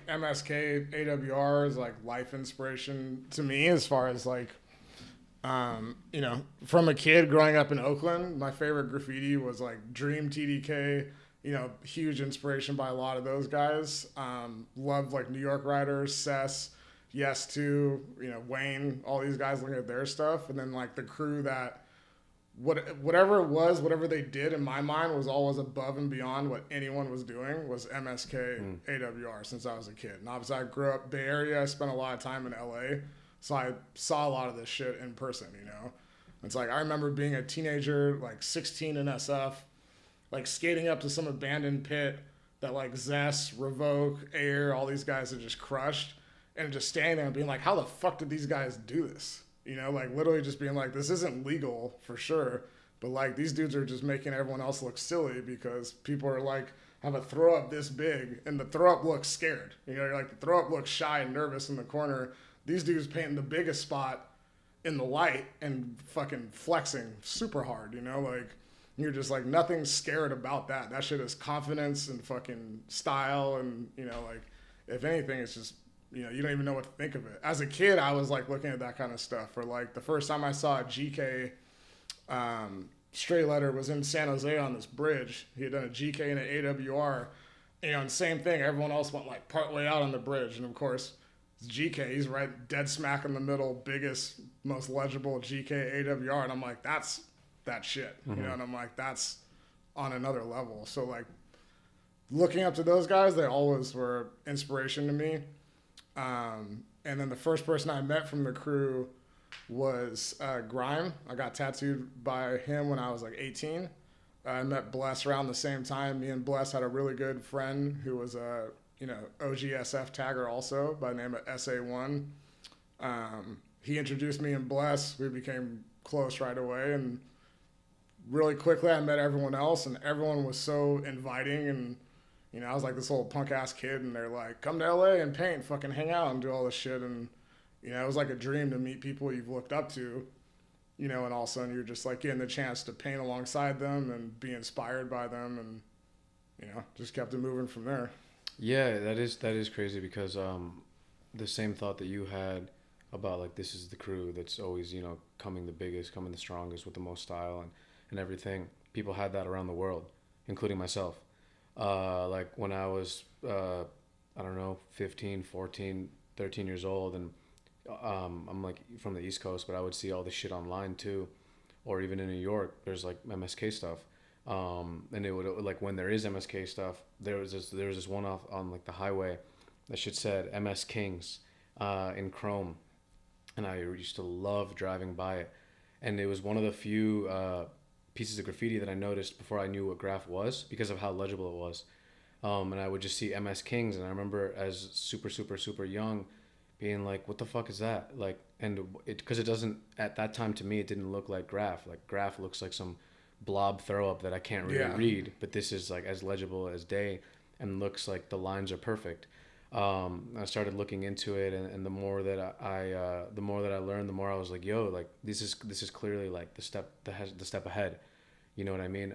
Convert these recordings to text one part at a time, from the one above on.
MSK AWR is like life inspiration to me as far as like, you know, from a kid growing up in Oakland, my favorite graffiti was like Dream TDK, you know, huge inspiration by a lot of those guys. Loved like New York Writers, Cess, Yes To, you know, Wayne, all these guys looking at their stuff. And then like the crew that, whatever it was, whatever they did in my mind was always above and beyond what anyone was doing was MSK AWR since I was a kid. And obviously I grew up Bay Area. I spent a lot of time in LA. So I saw a lot of this shit in person, you know. It's like I remember being a teenager, like 16 in SF, like skating up to some abandoned pit that like Zest, Revoke, Air, all these guys had just crushed, and just standing there and being like, how the fuck did these guys do this? You know, like literally just being like, this isn't legal for sure, but like these dudes are just making everyone else look silly because people are like, have a throw up this big and the throw up looks scared. You know, you're like the throw up looks shy and nervous in the corner. These dudes painting the biggest spot in the light and fucking flexing super hard, you know, like you're just like nothing's scared about that. That shit is confidence and fucking style. And, you know, like if anything, it's just, you know, you don't even know what to think of it. As a kid, I was like looking at that kind of stuff. Or like the first time I saw a GK straight letter was in San Jose on this bridge. He had done a GK and an AWR. You know, and same thing. Everyone else went like part way out on the bridge. And of course, it's GK. He's right dead smack in the middle, biggest, most legible GK AWR. And I'm like, that's that shit. You know, and I'm like, that's on another level. So like looking up to those guys, they always were inspiration to me. And then the first person I met from the crew was Grime. I got tattooed by him when I was like 18. I met Bless around the same time. Me and Bless had a really good friend who was a, you know, OGSF tagger also by the name of SA1. He introduced me and Bless. We became close right away. And really quickly I met everyone else, and everyone was so inviting. And, you know, I was like this little punk ass kid, and they're like, come to LA and paint, fucking hang out and do all this shit. And, you know, it was like a dream to meet people you've looked up to, you know, and all of a sudden you're just like getting the chance to paint alongside them and be inspired by them, and, you know, just kept it moving from there. Yeah, that is crazy because the same thought that you had about like this is the crew that's always, you know, coming the biggest, coming the strongest with the most style and everything. People had that around the world, including myself. Like when I was, I don't know, 15, 14, 13 years old, and I'm like from the East Coast, but I would see all this shit online too, or even in New York, there's like MSK stuff. And it would, like when there is MSK stuff, there was this one off on like the highway that shit said MS Kings in chrome, and I used to love driving by it. And it was one of the few pieces of graffiti that I noticed before I knew what graph was because of how legible it was. And I would just see MS Kings, and I remember as super young being like, what the fuck is that? Like, and it, because it doesn't, at that time to me, it didn't look like graph. Like graph looks like some blob throw up that I can't really read, but this is like as legible as day and looks like the lines are perfect. I started looking into it, and the more that the more that I learned, the more I was like, yo, like this is clearly like the step ahead. You know what I mean?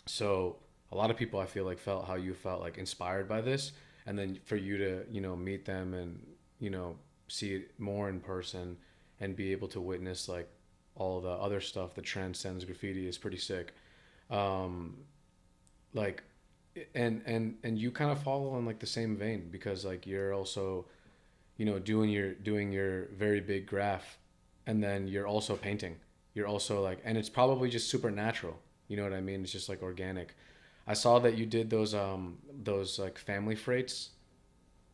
So a lot of people I feel like felt how you felt, like inspired by this, and then for you to, you know, meet them and, you know, see it more in person and be able to witness like all the other stuff that transcends graffiti is pretty sick. Like, and you kind of follow in like the same vein because like you're also, you know, doing your very big graph, and then you're also painting. You're also like, and it's probably just super natural. You know what I mean? It's just like organic. I saw that you did those like family freights,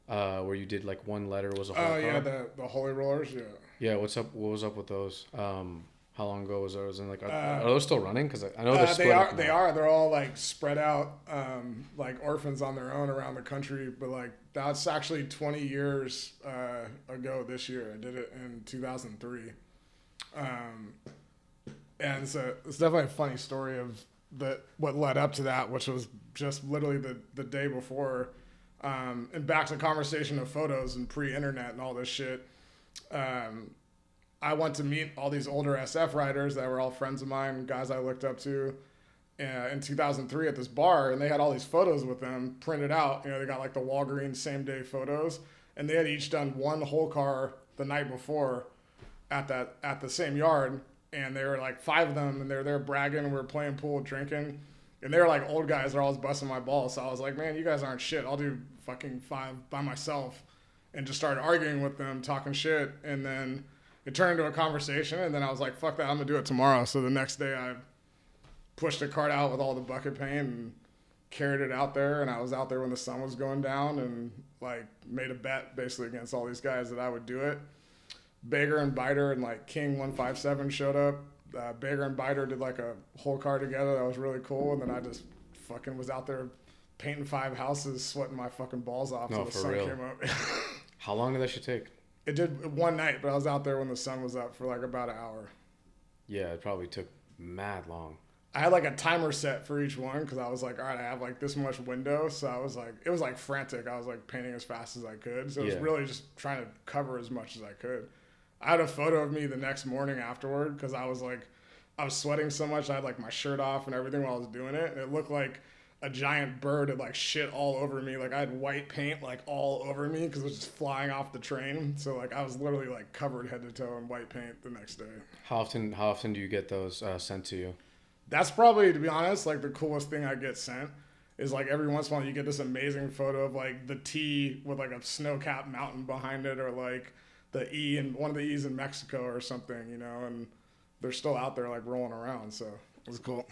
where you did like one letter was a whole car. Yeah, the holy rollers, yeah. Yeah, what's up? What was up with those? How long ago was those? And like, are those still running? Because I know they're split up now. They are. They're all like spread out, like orphans on their own around the country. But like that's actually 20 years ago this year. I did it in 2003, and so it's definitely a funny story of what led up to that, which was just literally the day before. And back to the conversation of photos and pre-internet and all this shit. I went to meet all these older SF writers that were all friends of mine, guys I looked up to. in 2003 at this bar, and they had all these photos with them printed out. You know, they got like the Walgreens same day photos, and they had each done one whole car the night before at the same yard, and they were like 5 of them, and they're there bragging, and we were playing pool, drinking, and they were like old guys. They're always busting my balls, so I was like, man, you guys aren't shit. I'll do fucking 5 by myself, and just started arguing with them, talking shit, and then it turned into a conversation, and then I was like, fuck that, I'm gonna do it tomorrow. So the next day I pushed a cart out with all the bucket paint and carried it out there, and I was out there when the sun was going down, and like made a bet basically against all these guys that I would do it. Bager and Biter and like King 157 showed up. Bager and Biter did like a whole car together. That was really cool. And then I just fucking was out there painting 5 houses, sweating my fucking balls off No, till the for sun real. came up. How long did that shit take? It did one night, but I was out there when the sun was up for like about an hour. Yeah, it probably took mad long. I had like a timer set for each one because I was like, all right, I have like this much window. So I was like, it was like frantic. I was like painting as fast as I could. So it was Yeah. really just trying to cover as much as I could. I had a photo of me the next morning afterward because I was sweating so much. I had like my shirt off and everything while I was doing it. And it looked like a giant bird had like shit all over me. Like I had white paint like all over me because it was just flying off the train. So like I was literally like covered head to toe in white paint the next day. How often do you get those sent to you? That's probably, to be honest, like the coolest thing I get sent is like every once in a while you get this amazing photo of like the T with like a snow-capped mountain behind it, or like the E and one of the E's in Mexico or something, you know, and they're still out there like rolling around. So it was cool.